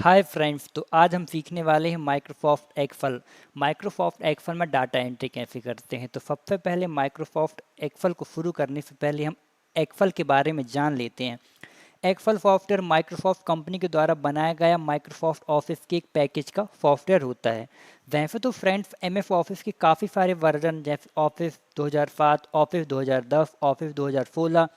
Hi friends, तो आज हम सीखने वाले हैं माइक्रोसॉफ्ट एक्सेल। माइक्रोसॉफ्ट एक्सेल में डाटा एंट्री कैसे करते हैं। तो सबसे पहले माइक्रोसॉफ्ट एक्सेल को शुरू करने से पहले हम एक्सेल के बारे में जान लेते हैं। एक्सेल सॉफ्टवेयर माइक्रोसॉफ्ट कंपनी के द्वारा बनाया गया माइक्रोसॉफ्ट ऑफिस के एक पैकेज का सॉफ्टवेयर होता है। वैसे तो फ्रेंड्स एमएस ऑफिस के काफ़ी सारे वर्जन जैसे ऑफिस 2007, ऑफिस 2010, ऑफिस 2016,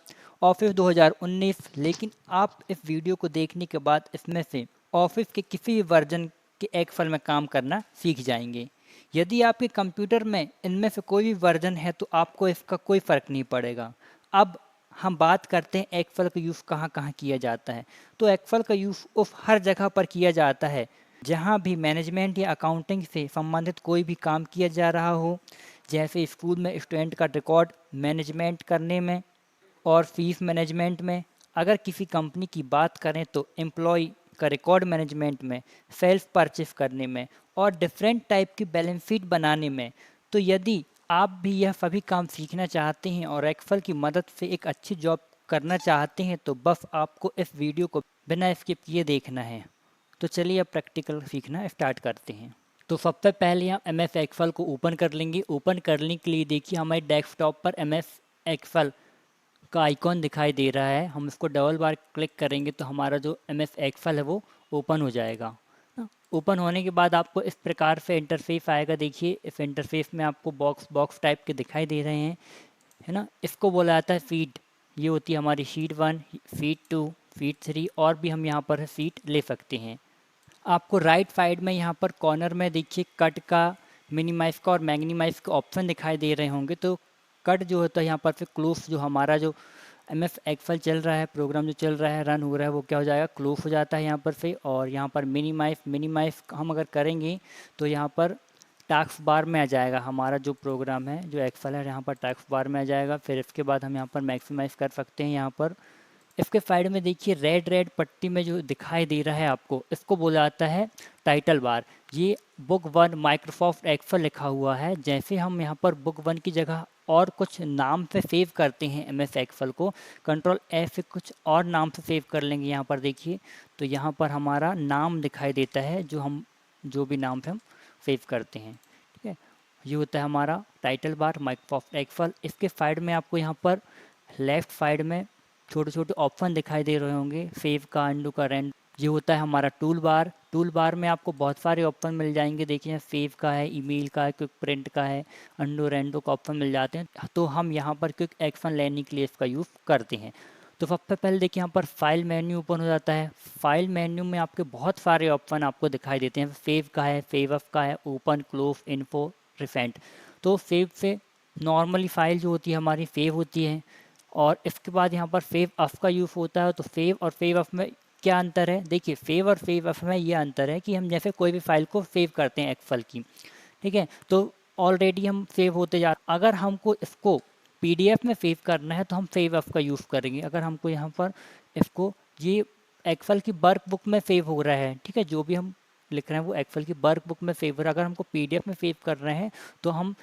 ऑफिस 2019, लेकिन आप इस वीडियो को देखने के बाद इसमें से ऑफिस के किसी भी वर्जन के एक्सेल में काम करना सीख जाएंगे। यदि आपके कंप्यूटर में इनमें से कोई भी वर्जन है तो आपको इसका कोई फ़र्क नहीं पड़ेगा। अब हम बात करते हैं एक्सेल का यूज़ कहाँ कहाँ किया जाता है। तो एक्सेल का यूज़ उस हर जगह पर किया जाता है जहाँ भी मैनेजमेंट या अकाउंटिंग से संबंधित कोई भी काम किया जा रहा हो, जैसे स्कूल में स्टूडेंट का रिकॉर्ड मैनेजमेंट करने में और फीस मैनेजमेंट में। अगर किसी कंपनी की बात करें तो एम्प्लॉय का रिकॉर्ड मैनेजमेंट में, सेल्स परचेस करने में और डिफरेंट टाइप की बैलेंस शीट बनाने में। तो यदि आप भी यह सभी काम सीखना चाहते हैं और एक्सेल की मदद से एक अच्छी जॉब करना चाहते हैं तो बस आपको इस वीडियो को बिना स्किप किए देखना है। तो चलिए अब प्रैक्टिकल सीखना स्टार्ट करते हैं। तो सबसे पहले हम एम एस एक्सेल को ओपन कर लेंगे। ओपन करने के लिए देखिए हमारे डेस्कटॉप पर एम एस एक्सेल का आइकॉन दिखाई दे रहा है। हम इसको डबल बार क्लिक करेंगे तो हमारा जो एम एस एक्सेल है वो ओपन हो जाएगा। ओपन होने के बाद आपको इस प्रकार से इंटरफेस आएगा। देखिए इस इंटरफेस में आपको बॉक्स बॉक्स टाइप के दिखाई दे रहे हैं, है ना। इसको बोला जाता है शीट। ये होती है हमारी शीट 1, शीट 2, शीट 3 और भी हम यहाँ पर शीट ले सकते हैं। आपको राइट साइड में यहाँ पर कॉर्नर में देखिए कट का, मिनिमाइज का और मैग्नीमाइज का ऑप्शन दिखाई दे रहे होंगे। तो कट जो होता है यहाँ पर फिर क्लोज, जो हमारा जो एम एस एक्सेल चल रहा है, प्रोग्राम जो चल रहा है, रन हो रहा है, वो क्या हो जाएगा, क्लोज हो जाता है यहाँ पर से। और यहाँ पर मिनिमाइज हम अगर करेंगे तो यहाँ पर टास्क बार में आ जाएगा हमारा जो प्रोग्राम है, जो एक्सेल है, यहाँ पर टास्क बार में आ जाएगा। फिर इसके बाद हम यहाँ पर मैक्सिमाइज कर सकते हैं। यहाँ पर इसके साइड में देखिए रेड रेड पट्टी में जो दिखाई दे रहा है आपको, इसको बोला जाता है टाइटल बार। ये बुक 1 माइक्रोसॉफ्ट एक्सेल लिखा हुआ है। जैसे हम यहाँ पर बुक 1 की जगह और कुछ नाम से सेव करते हैं एम एस एक्सेल को, कंट्रोल एफ से कुछ और नाम से सेव कर लेंगे। यहाँ पर देखिए तो यहाँ पर हमारा नाम दिखाई देता है, जो भी नाम से हम सेव करते हैं, ठीक है। ये होता है हमारा टाइटल बार माइक्रोसॉफ्ट एक्सेल। इसके साइड में आपको यहाँ पर लेफ्ट साइड में छोटे छोटे ऑप्शन दिखाई दे रहे होंगे, सेव का, अंडू का, रैंड। ये होता है हमारा टूल बार। टूल बार में आपको बहुत सारे ऑप्शन मिल जाएंगे। देखिए सेव का है, ईमेल का है, क्विक प्रिंट का है, अंडू रैंडो का ऑप्शन मिल जाते हैं। तो हम यहाँ पर क्विक एक्शन लेने के लिए इसका यूज़ करते हैं। तो सबसे पहले देखिए यहाँ पर फाइल मेन्यू ओपन हो जाता है। फाइल मेन्यू में आपके बहुत सारे ऑप्शन आपको दिखाई देते हैं। सेव का है, सेव अप का है, ओपन, क्लोज, इन्फो, रिसेंट। तो सेव से नॉर्मली फाइल जो होती है हमारी सेव होती है। और इसके बाद यहाँ पर सेव अप का यूज़ होता है। तो सेव और सेव अप में क्या अंतर है, देखिए सेव और सेव अप में ये अंतर है कि हम जैसे कोई भी फाइल को सेव करते हैं एक्सेल की, ठीक है, तो ऑलरेडी हम सेव होते जा, अगर हमको इसको पीडीएफ में सेव करना है तो हम सेव अप का यूज़ करेंगे। अगर हमको यहाँ पर इसको, ये एक्सेल की वर्क बुक में सेव हो रहा है, ठीक है, जो भी हम लिख रहे हैं वो एक्सेल की वर्क बुक में सेव हो रहा है। अगर हमको पीडीएफ में सेव कर रहे हैं तो हम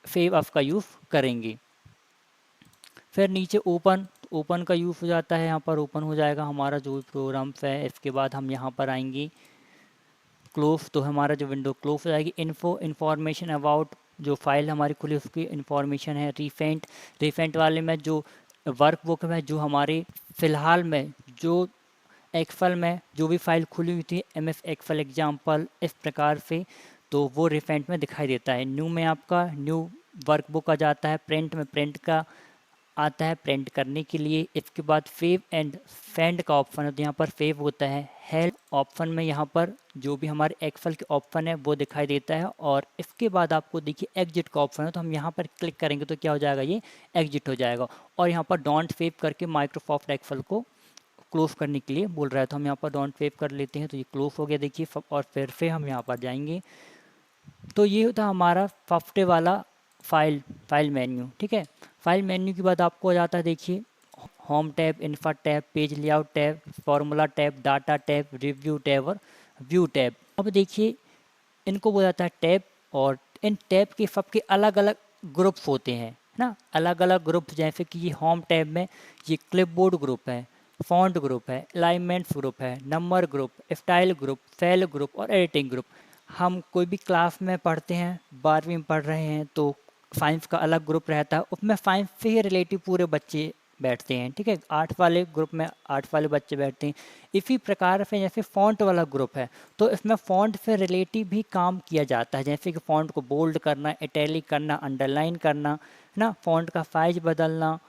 सेव अप का यूज़ करेंगे। फिर नीचे ओपन, ओपन का यूज़ हो जाता है। यहाँ पर ओपन हो जाएगा हमारा जो प्रोग्राम्स है। इसके बाद हम यहाँ पर आएंगे क्लोज, तो हमारा जो विंडो क्लोज हो जाएगी। इन्फो, इन्फॉर्मेशन अबाउट, जो फाइल हमारी खुली उसकी इन्फॉर्मेशन है। रिसेंट, रिसेंट वाले में जो वर्कबुक में जो हमारे फ़िलहाल में जो एक्सेल में जो भी फाइल खुली हुई थी, एम एस एक्सेल एग्जाम्पल, इस प्रकार से, तो वो रिसेंट में दिखाई देता है। न्यू में आपका न्यू वर्कबुक आ जाता है। प्रिंट में प्रिंट का आता है, प्रिंट करने के लिए। इसके बाद सेव एंड सेंड का ऑप्शन है, तो यहाँ पर सेव होता है। हेल्प ऑप्शन में यहाँ पर जो भी हमारे एक्सेल के ऑप्शन है वो दिखाई देता है। और इसके बाद आपको देखिए एग्जिट का ऑप्शन है, तो हम यहाँ पर क्लिक करेंगे तो क्या हो जाएगा, ये एग्जिट हो जाएगा। और यहाँ पर डोंट सेव करके माइक्रोसॉफ्ट एक्सेल को क्लोज करने के लिए बोल रहा है, तो हम यहाँ पर डोंट सेव कर लेते हैं। तो ये क्लोज हो गया देखिए। और फिर से हम यहाँ पर जाएंगे तो ये होता हमारा सॉफ्टवेयर वाला फाइल मेन्यू, ठीक है। फाइल मेन्यू के बाद आपको आ जाता है देखिए होम टैब, इंफा tab, page layout tab, formula tab, data tab, review tab और व्यू टैब। अब देखिए इनको बोला जाता है टैब। और इन टैब के सबके अलग अलग ग्रुप्स होते हैं ना, अलग अलग ग्रुप। जैसे कि ये होम टैब में ये क्लिपबोर्ड ग्रुप है, फ़ॉन्ट ग्रुप है, अलाइनमेंट्स ग्रुप है, number group, style group, cell group और एडिटिंग ग्रुप। हम कोई भी क्लास में पढ़ते हैं, 12वीं में पढ़ रहे हैं तो साइंस का अलग ग्रुप रहता है, उसमें साइंस से ही रिलेटिव पूरे बच्चे बैठते हैं, ठीक है। आर्ट्स वाले ग्रुप में आर्ट्स वाले बच्चे बैठते हैं। इसी प्रकार से जैसे फ़ॉन्ट वाला ग्रुप है तो इसमें फ़ॉन्ट से रिलेटिव भी काम किया जाता है, जैसे कि फ़ॉन्ट को बोल्ड करना, इटैलिक करना, अंडरलाइन करना, है ना, फ़ॉन्ट का साइज बदलना,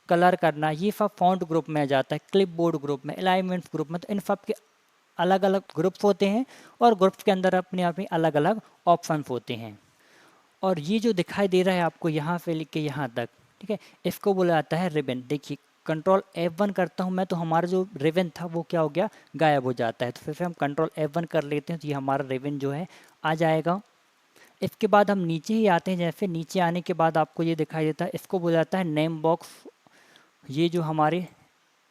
कलर करना, ये सब फ़ॉन्ट ग्रुप में आ जाता है। क्लिप बोर्ड ग्रुप में, अलाइनमेंट्स ग्रुप में, तो इन सब के अलग अलग ग्रुप्स होते हैं और ग्रुप्स के अंदर अपने आप ही अलग अलग ऑप्शंस होते हैं। और ये जो दिखाई दे रहा है आपको यहाँ से लेके यहाँ तक, ठीक है, इसको बोला जाता है रिबन। देखिए कंट्रोल F1 करता हूँ मैं तो हमारा जो रिबन था वो क्या हो गया, गायब हो जाता है। तो फिर से हम कंट्रोल F1 कर लेते हैं तो ये हमारा रिबन जो है आ जाएगा। इसके बाद हम नीचे ही आते हैं, जैसे नीचे आने के बाद आपको ये दिखाई देता है, इसको बोला जाता है नेम बॉक्स। ये जो हमारे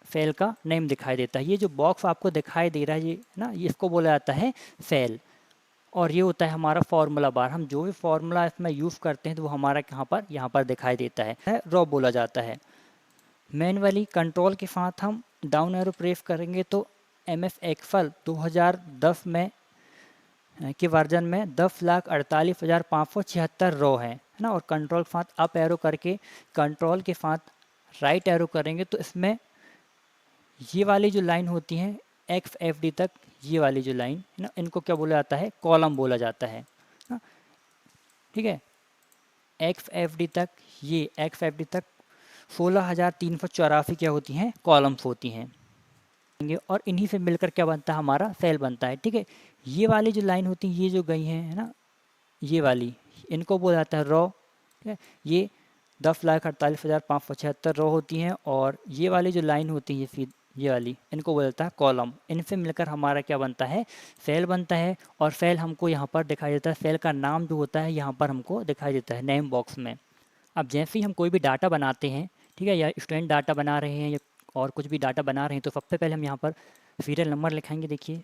सेल का नेम दिखाई देता है, ये जो बॉक्स आपको दिखाई दे रहा है ये ना, ये इसको बोला जाता है सेल। और ये होता है हमारा फार्मूला बार। हम जो भी फार्मूला इसमें यूज़ करते हैं तो वो हमारा यहाँ पर दिखाई देता है रॉ बोला जाता है। मैनुअली कंट्रोल के साथ हम डाउन एरो प्रेस करेंगे तो MS एक्सेल 2010 में के वर्जन में 10,48,576 रो है ना। और कंट्रोल के साथ अप एरो करके कंट्रोल के साथ राइट एरो करेंगे तो इसमें ये वाली जो लाइन होती है XFD तक, ये वाली जो लाइन है ना, इनको क्या बोला जाता है, कॉलम बोला जाता है ना, ठीक है। XFD तक, ये XFD तक 16,384 क्या होती हैं, कॉलम्स होती हैं। और इन्हीं से मिलकर क्या बनता है, हमारा सेल बनता है, ठीक है। ये वाली जो लाइन होती है, ये जो गई हैं है ना, ये वाली, इनको बोला जाता है रॉ, ठीक है। ये 10,48,576 रो होती हैं। और ये वाली जो लाइन होती है ये वाली, इनको बोलता है कॉलम। इनसे मिलकर हमारा क्या बनता है, सेल बनता है। और सेल हमको यहाँ पर दिखाई देता है, सेल का नाम जो होता है यहाँ पर हमको दिखाई देता है नेम बॉक्स में। अब जैसे ही हम कोई भी डाटा बनाते हैं, ठीक है, या स्टूडेंट डाटा बना रहे हैं या और कुछ भी डाटा बना रहे हैं, तो सबसे पहले हम यहाँ पर सीरियल नंबर लिखाएंगे। देखिए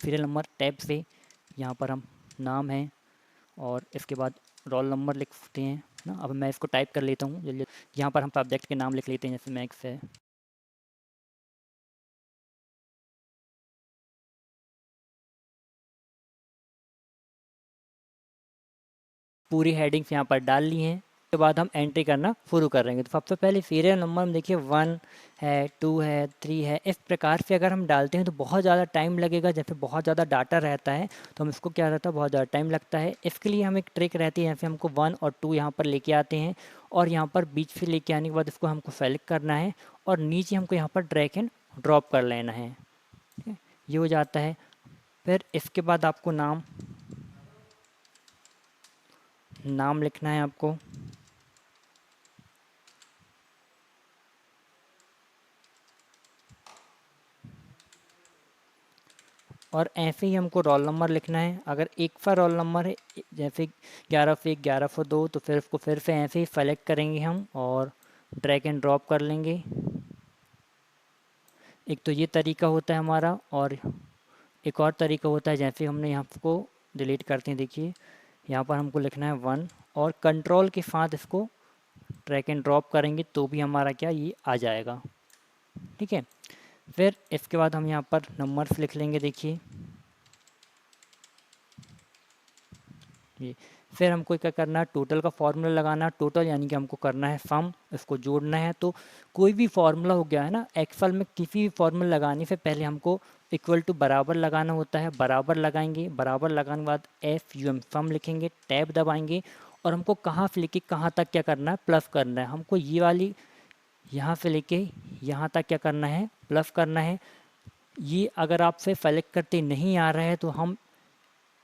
सीरियल नंबर टैब से यहाँ पर हम नाम है और इसके बाद रोल नंबर लिखते हैं ना। अब मैं इसको टाइप कर लेता हूँ जल्दी। यहाँ पर हम सब्जेक्ट के नाम लिख लेते हैं, जैसे मैथ्स है। पूरी हेडिंग्स यहाँ पर डाल ली हैं। उसके बाद हम एंट्री करना शुरू करेंगे। तो सबसे पहले सीरियल नंबर में देखिए 1 है, 2 है, 3 है। इस प्रकार से अगर हम डालते हैं तो बहुत ज़्यादा टाइम लगेगा, जैसे बहुत ज़्यादा डाटा रहता है तो हम इसको क्या रहता है, बहुत ज़्यादा टाइम लगता है। इसके लिए हम एक ट्रिक रहती है, जैसे हमको 1 और 2 यहाँ पर लेके आते हैं और यहाँ पर बीच से लेके आने के बाद इसको हमको सेलेक्ट करना है और नीचे हमको यहाँ पर ड्रैग एंड ड्रॉप कर लेना है, ठीक है। ये हो जाता है। फिर इसके बाद आपको नाम लिखना है आपको। और ऐसे ही हमको रोल नंबर लिखना है। अगर एक का रोल नंबर है, जैसे 11 से 1102, तो फिर उसको फिर से ऐसे ही सेलेक्ट करेंगे हम और ड्रैग एंड ड्रॉप कर लेंगे। एक तो ये तरीका होता है हमारा। और एक और तरीका होता है, जैसे हमने यहाँ को डिलीट करते हैं, देखिए यहाँ पर हमको लिखना है 1 और कंट्रोल के साथ इसको ड्रैग एंड ड्रॉप करेंगे तो भी हमारा क्या, ये आ जाएगा, ठीक है। फिर इसके बाद हम यहाँ पर नंबर्स लिख लेंगे। देखिए ये फिर हमको क्या करना है, टोटल का फार्मूला लगाना है। टोटल यानी कि हमको करना है सम, इसको जोड़ना है। तो कोई भी फार्मूला हो गया है ना, एक्सेल में किसी भी फार्मूला लगाने से पहले हमको इक्वल टू बराबर लगाना होता है। बराबर लगाएंगे, बराबर लगाने के बाद FUM सम लिखेंगे, टैब दबाएंगे और हमको कहाँ से लेके कहाँ तक क्या करना है, प्लस करना है। हमको ये वाली यहाँ से लेके यहाँ तक क्या करना है, प्लस करना है। ये अगर आपसे सेलेक्ट करते नहीं आ रहा है तो हम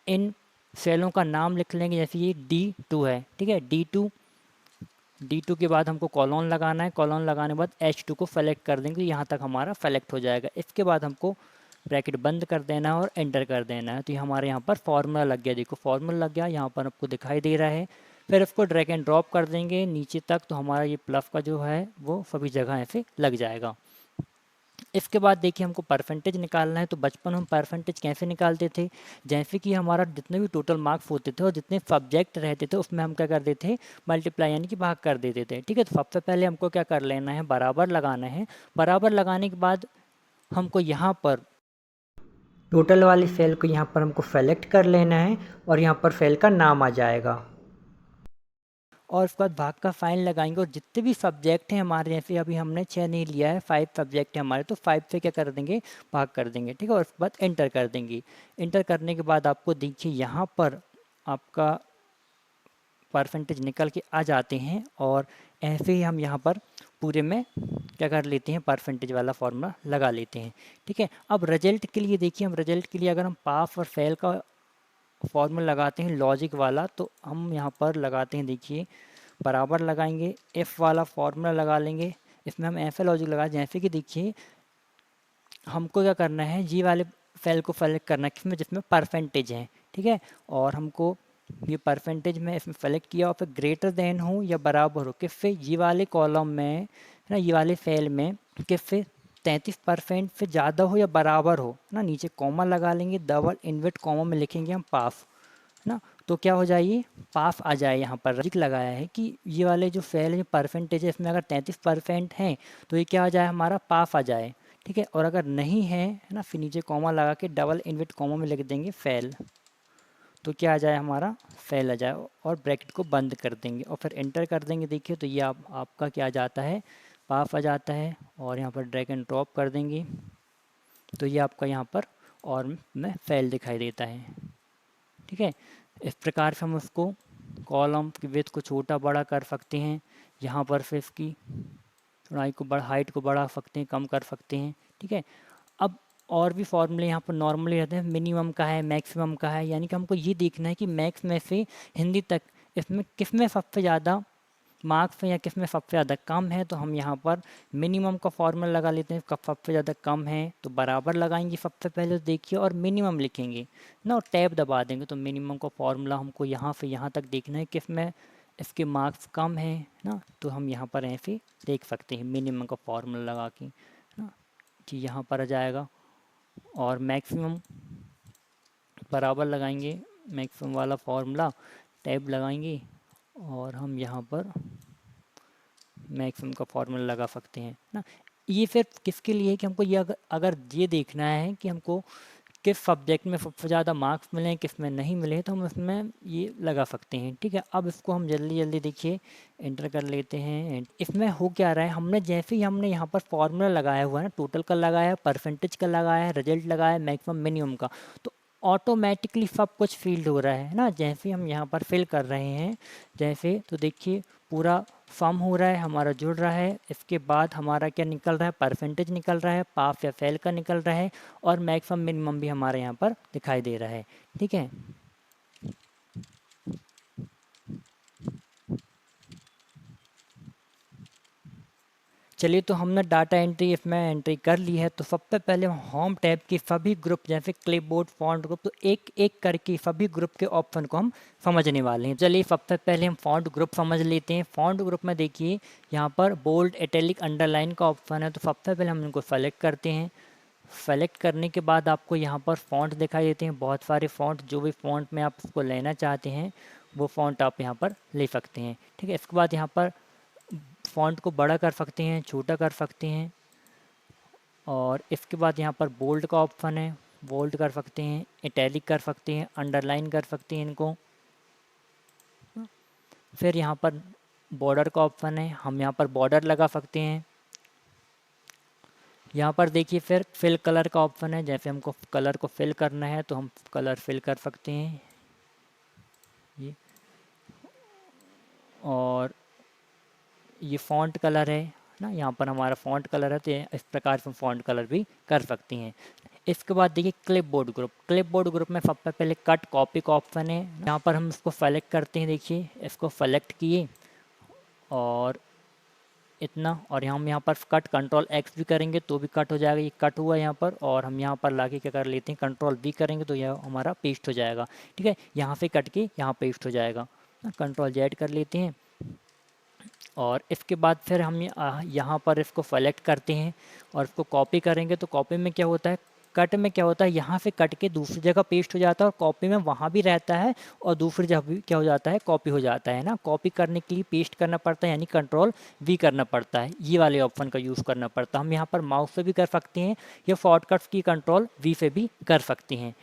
इन सेलों का नाम लिख लेंगे। जैसे ये D2 है, ठीक है, D2 के बाद हमको कॉलन लगाना है। कॉलन लगाने के बाद H2 को सेलेक्ट कर देंगे, यहाँ तक हमारा सेलेक्ट हो जाएगा। इसके बाद हमको ब्रैकेट बंद कर देना है और एंटर कर देना है। तो ये हमारे यहाँ पर फार्मूला लग गया। देखो फार्मूला लग गया, यहाँ पर आपको दिखाई दे रहा है। फिर इसको ड्रैग एंड ड्रॉप कर देंगे नीचे तक, तो हमारा ये प्लस का जो है वो सभी जगह ऐसे लग जाएगा। इसके बाद देखिए हमको परसेंटेज निकालना है, तो बचपन में हम परसेंटेज कैसे निकालते थे, जैसे कि हमारा जितने भी टोटल मार्क्स होते थे और जितने सब्जेक्ट रहते थे उसमें हम क्या कर देते थे, मल्टीप्लाई यानी कि भाग कर देते थे। ठीक है, तो सबसे पहले हमको क्या कर लेना है, बराबर लगाना है। बराबर लगाने के बाद हमको यहाँ पर टोटल वाली सेल को यहाँ पर हमको सेलेक्ट कर लेना है और यहाँ पर सेल का नाम आ जाएगा, और उसके बाद भाग का फाइन लगाएंगे। और जितने भी सब्जेक्ट हैं हमारे, जैसे अभी हमने 6 नहीं लिया है, 5 सब्जेक्ट है हमारे, तो 5 से क्या कर देंगे, भाग कर देंगे। ठीक है, और उसके बाद एंटर कर देंगे। एंटर करने के बाद आपको देखिए यहाँ पर आपका परसेंटेज निकल के आ जाते हैं, और ऐसे ही हम यहाँ पर पूरे में क्या कर लेते हैं, परसेंटेज वाला फॉर्मूला लगा लेते हैं। ठीक है, अब रिजल्ट के लिए देखिए, हम रिजल्ट के लिए अगर हम पास और फेल का फॉर्मूला लगाते हैं लॉजिक वाला, तो हम यहाँ पर लगाते हैं, देखिए बराबर लगाएंगे, एफ वाला फॉर्मूला लगा लेंगे। इसमें हम ऐसा लॉजिक लगाए, जैसे कि देखिए हमको क्या करना है, जी वाले सेल को सेलेक्ट करना है किसमें, जिसमें परसेंटेज है। ठीक है, और हमको ये परसेंटेज में इसमें सेलेक्ट किया, और फिर ग्रेटर देन हो या बराबर हो किससे, जी वाले कॉलम में है ना, ये वाले सेल में किससे, 33% से ज़्यादा हो या बराबर हो ना, नीचे कॉमा लगा लेंगे, डबल इन्वर्ट कॉमा में लिखेंगे हम पास ना, तो क्या हो जाए, पास आ जाए। यहाँ पर लॉजिक लगाया है कि ये वाले जो सेल है परसेंटेज है, इसमें अगर 33% है तो ये क्या आ जाए, हमारा पास आ जाए। ठीक है, और अगर नहीं है ना, फिर नीचे कॉमा लगा के डबल इन्वर्ट कॉमा में लिख देंगे फेल, तो क्या आ जाए, हमारा फेल आ जाए, और ब्रैकेट को बंद कर देंगे और फिर एंटर कर देंगे। देखिए तो ये आपका क्या आ जाता है, पास आ जाता है, और यहाँ पर ड्रैग एंड ड्रॉप कर देंगे, तो ये आपका यहाँ पर और में फेल दिखाई देता है। ठीक है, इस प्रकार से हम उसको कॉलम की विड्थ को छोटा बड़ा कर सकते हैं, यहाँ पर से इसकी चौड़ाई को बढ़ा, हाइट को बढ़ा सकते हैं, कम कर सकते हैं। ठीक है, अब और भी फॉर्मूले यहाँ पर नॉर्मली रहते हैं, मिनिमम का है, मैक्सिमम का है, यानी कि हमको ये देखना है कि मैक्स में से हिंदी तक इसमें किस में सबसे ज़्यादा मार्क्स या किस में सबसे ज़्यादा कम है, तो हम यहाँ पर मिनिमम का फॉर्मूला लगा लेते हैं। कब सबसे ज़्यादा कम है तो बराबर लगाएंगे सबसे पहले, तो देखिए, और मिनिमम लिखेंगे ना, और टैब दबा देंगे, तो मिनिमम का फॉर्मूला हमको यहाँ से यहाँ तक देखना है किस में इसके मार्क्स कम है ना, तो हम यहाँ पर ऐसे देख सकते हैं मिनिमम का फॉर्मूला लगा के ना, कि यहाँ पर आ जाएगा। और मैक्सिमम बराबर लगाएंगे, मैक्सिमम वाला फॉर्मूला टैब लगाएंगे, और हम यहाँ पर मैक्सिमम का फॉर्मूला लगा सकते हैं ना। ये सिर्फ किसके लिए है कि हमको ये अगर ये देखना है कि हमको किस सब्जेक्ट में सबसे ज़्यादा मार्क्स मिले, किस में नहीं मिले, तो हम उसमें ये लगा सकते हैं। ठीक है, अब इसको हम जल्दी जल्दी देखिए एंटर कर लेते हैं। इसमें हो क्या रहा है, हमने जैसे ही हमने यहाँ पर फॉर्मूला लगाया हुआ है ना, टोटल का लगाया है, परसेंटेज का लगाया है, रिजल्ट लगाया है, मैक्सिमम मिनिमम का, तो ऑटोमेटिकली सब कुछ फील्ड हो रहा है ना। जैसे हम यहाँ पर फिल कर रहे हैं, जैसे तो देखिए पूरा सम हो रहा है, हमारा जुड़ रहा है। इसके बाद हमारा क्या निकल रहा है, परसेंटेज निकल रहा है, पास या फेल का निकल रहा है, और मैक्सिमम मिनिमम भी हमारे यहाँ पर दिखाई दे रहा है। ठीक है, चलिए, तो हमने डाटा एंट्री इसमें एंट्री कर ली है। तो सबसे पहले हम होम टैब के सभी ग्रुप, जैसे क्लिपबोर्ड, फॉन्ट ग्रुप, तो एक एक करके सभी ग्रुप के ऑप्शन को हम समझने वाले हैं। चलिए, सबसे पहले हम फॉन्ट ग्रुप समझ लेते हैं। फॉन्ट ग्रुप में देखिए यहाँ पर बोल्ड, इटैलिक, अंडरलाइन का ऑप्शन है, तो सबसे पहले हम इनको सेलेक्ट करते हैं। सेलेक्ट करने के बाद आपको यहाँ पर फ़ॉन्ट दिखाई देते हैं, बहुत सारे फ़ॉन्ट, जो भी फ़ॉन्ट में आप उसको लेना चाहते हैं वो फ़ॉन्ट आप यहाँ पर ले सकते हैं। ठीक है, इसके बाद यहाँ पर फ़ॉन्ट को बड़ा कर सकते हैं, छोटा कर सकते हैं, और इसके बाद यहाँ पर बोल्ड का ऑप्शन है, बोल्ड कर सकते हैं, इटैलिक कर सकते हैं, अंडरलाइन कर सकते हैं इनको। फिर यहाँ पर बॉर्डर का ऑप्शन है, हम यहाँ पर बॉर्डर लगा सकते हैं। यहाँ पर देखिए फिर फिल कलर का ऑप्शन है, जैसे हमको कलर को फिल करना है तो हम कलर फिल कर सकते हैं ये। और ये फ़ॉन्ट कलर है ना, यहाँ पर हमारा फ़ॉन्ट कलर है, तो इस प्रकार से हम फ़ॉन्ट कलर भी कर सकते हैं। इसके बाद देखिए क्लिपबोर्ड ग्रुप, क्लिपबोर्ड ग्रुप में सबसे पहले कट कॉपी का ऑप्शन है, यहाँ पर हम इसको सेलेक्ट करते हैं। देखिए इसको सेलेक्ट किए और इतना, और हम यहाँ पर कट कंट्रोल एक्स भी करेंगे तो भी कट हो जाएगा, ये कट हुआ यहाँ पर, और हम यहाँ पर लाके क्या कर लेते हैं, कंट्रोल वी करेंगे तो यह हमारा पेस्ट हो जाएगा। ठीक है, यहाँ से कट के यहाँ पेस्ट हो जाएगा। कंट्रोल जेड कर लेते हैं, और इसके बाद फिर हम यहाँ पर इसको सेलेक्ट करते हैं और इसको कॉपी करेंगे। तो कॉपी में क्या होता है, कट में क्या होता है, यहाँ से कट के दूसरी जगह पेस्ट हो जाता है और कॉपी में वहाँ भी रहता है और दूसरी जगह भी क्या हो जाता है, कॉपी हो जाता है ना। कॉपी करने के लिए पेस्ट करना पड़ता है, यानी कंट्रोल वी करना पड़ता है, ये वाले ऑप्शन का यूज़ करना पड़ता है। हम यहाँ पर माउस से भी कर सकते हैं या शॉर्टकट्स की कंट्रोल वी से भी कर सकते हैं।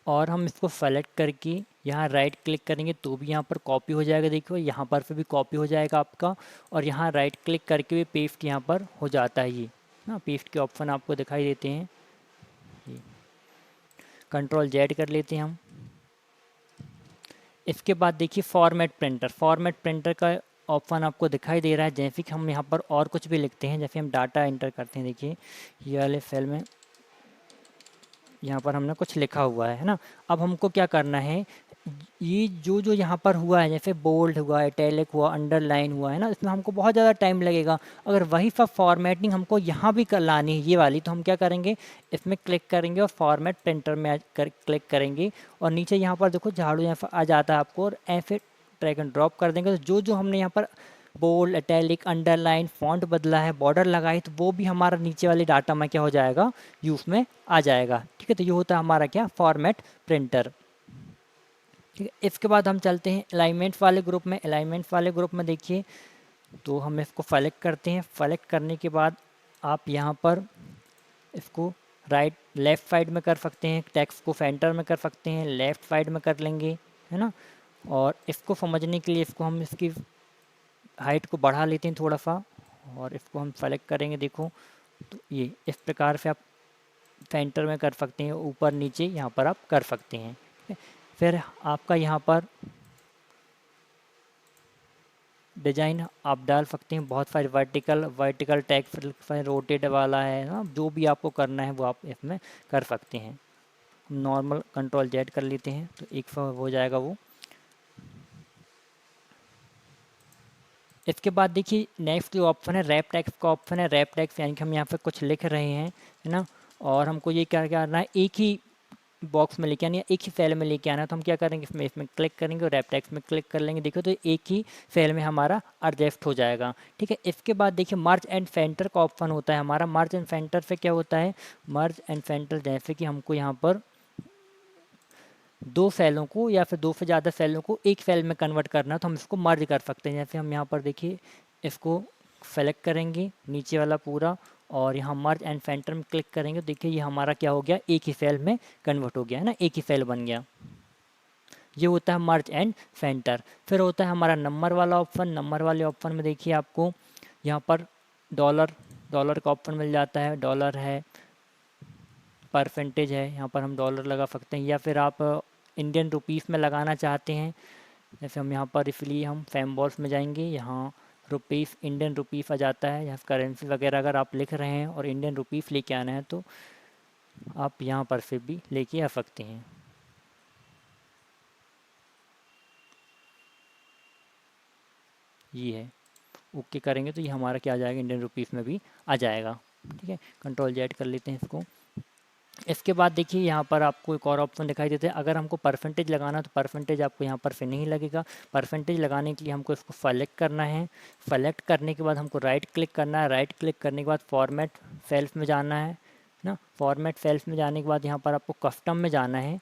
और हम इसको सेलेक्ट करके यहाँ राइट क्लिक करेंगे तो भी यहाँ पर कॉपी हो जाएगा। देखो यहाँ पर भी कॉपी हो जाएगा आपका, और यहाँ राइट क्लिक करके भी पेस्ट यहाँ पर हो जाता है। ये ना पेस्ट के ऑप्शन आपको दिखाई देते हैं। ये कंट्रोल जेड कर लेते हैं हम। इसके बाद देखिए फॉर्मेट प्रिंटर, फॉर्मेट प्रिंटर का ऑप्शन आपको दिखाई दे रहा है। जैसे कि हम यहाँ पर और कुछ भी लिखते हैं, जैसे हम डाटा एंटर करते हैं, देखिए ये वाले सेल में यहाँ पर हमने कुछ लिखा हुआ है ना। अब हमको क्या करना है, ये जो जो यहाँ पर हुआ है, जैसे बोल्ड हुआ, इटैलिक हुआ, अंडरलाइन हुआ है ना, इसमें हमको बहुत ज़्यादा टाइम लगेगा। अगर वही सब फॉर्मेटिंग हमको यहाँ भी कर लानी है, ये वाली, तो हम क्या करेंगे, इसमें क्लिक करेंगे और फॉर्मेट प्रिंटर में क्लिक करेंगे और नीचे यहाँ पर देखो झाड़ू यहाँ आ जाता है आपको, और ऐसे ड्रैग एंड ड्रॉप कर देंगे। तो जो जो हमने यहाँ पर बोल्ड, इटैलिक, अंडरलाइन, फॉन्ट बदला है, बॉर्डर लगाई, तो वो भी हमारा नीचे वाले डाटा में क्या हो जाएगा, यूज़ में आ जाएगा। ठीक है, तो ये होता है हमारा क्या, फॉर्मेट प्रिंटर। ठीक है, इसके बाद हम चलते हैं अलाइनमेंट वाले ग्रुप में। अलाइनमेंट वाले ग्रुप में देखिए, तो हम इसको सेलेक्ट करते हैं। सेलेक्ट करने के बाद आप यहाँ पर इसको राइट लेफ़्ट साइड में कर सकते हैं, टेक्स्ट को सेंटर में कर सकते हैं, लेफ़्ट साइड में कर लेंगे, है ना। और इसको समझने के लिए इसको हम इसकी हाइट को बढ़ा लेते हैं थोड़ा सा, और इसको हम सेलेक्ट करेंगे। देखो तो ये इस प्रकार से आप सेंटर में कर सकते हैं, ऊपर नीचे यहाँ पर आप कर सकते हैं। फिर आपका यहाँ पर डिज़ाइन आप डाल सकते हैं, बहुत सारे वर्टिकल टेक्स्ट, रोटेट वाला है ना, जो भी आपको करना है वो आप इसमें कर सकते हैं। नॉर्मल कंट्रोल जेड कर लेते हैं तो एक हो जाएगा वो। इसके बाद देखिए नेक्स्ट जो ऑप्शन है रैप टेक्स्ट का ऑप्शन है। रैप टेक्स्ट यानी कि हम यहाँ पे कुछ लिख रहे हैं, है ना, और हमको ये क्या करना है, एक ही बॉक्स में लेके आना है, एक ही सेल में लेके आना है। तो हम क्या करेंगे, इसमें क्लिक करेंगे और रैप टेक्स्ट में क्लिक कर लेंगे। देखो तो एक ही सेल में हमारा एडजस्ट हो जाएगा। ठीक है, इसके बाद देखिए मर्ज एंड सेंटर का ऑप्शन होता है हमारा। मर्ज एंड सेंटर से क्या होता है, मर्ज एंड सेंटर जैसे कि हमको यहाँ पर दो सेलों को या फिर दो से ज़्यादा सेलों को एक सेल में कन्वर्ट करना, तो हम इसको मर्ज कर सकते हैं। जैसे हम यहाँ पर देखिए इसको सेलेक्ट करेंगे नीचे वाला पूरा, और यहाँ मर्ज एंड सेंटर में क्लिक करेंगे। देखिए ये हमारा क्या हो गया, एक ही सेल में कन्वर्ट हो गया है ना, एक ही सेल बन गया। ये होता है मर्ज एंड सेंटर। फिर होता है हमारा नंबर वाला ऑप्शन। नंबर वाले ऑप्शन में देखिए आपको यहाँ पर डॉलर का ऑप्शन मिल जाता है। डॉलर है, परसेंटेज है, यहाँ पर हम डॉलर लगा सकते हैं, या फिर आप इंडियन रुपीस में लगाना चाहते हैं। जैसे हम यहाँ पर, इसलिए हम फैमबॉल्स में जाएंगे, यहाँ रुपीस, इंडियन रुपीस आ जाता है। यहाँ करेंसी वगैरह अगर आप लिख रहे हैं और इंडियन रुपीस लेके आना है तो आप यहाँ पर से भी लेके आ सकते हैं। ये है, ओके करेंगे तो ये हमारा क्या आ जाएगा, इंडियन रुपीस में भी आ जाएगा। ठीक है, कंट्रोल जेड कर लेते हैं इसको। इसके बाद देखिए यहाँ पर आपको एक और ऑप्शन दिखाई देता है। अगर हमको परसेंटेज लगाना तो परसेंटेज आपको यहाँ पर से नहीं लगेगा। परसेंटेज लगाने के लिए हमको इसको सेलेक्ट करना है। सेलेक्ट करने के बाद हमको राइट क्लिक करना है। राइट क्लिक करने के बाद फॉर्मेट सेल्स में जाना है ना। फॉर्मेट सेल्स में जाने के बाद यहाँ पर आपको कस्टम में जाना है।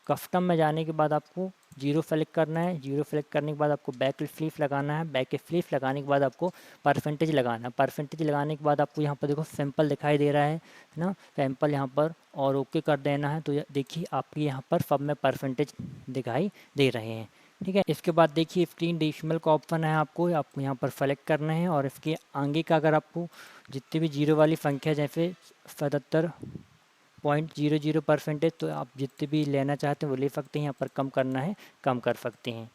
कस्टम में जाने के बाद आपको जीरो सेलेक्ट करना है। जीरो सेलेक्ट करने के बाद आपको बैक स्लीव लगाना है। बैक स्लीव लगाने के बाद आपको परसेंटेज लगाना है। परसेंटेज लगाने के बाद आपको यहाँ पर देखो सिंपल दिखाई दे रहा है ना, सैंपल यहाँ पर, और ओके कर देना है। तो देखिए आपके यहाँ पर सब में परसेंटेज दिखाई दे रहे हैं। ठीक है, इसके बाद देखिए स्क्रीन डेसिमल का ऑप्शन है, आपको यहाँ पर सेलेक्ट करना है, और इसके आगे का अगर आपको जितनी भी जीरो वाली संख्या, जैसे 77.00%, तो आप जितने भी लेना चाहते हैं वो ले सकते हैं। यहाँ पर कम करना है, कम कर सकते हैं।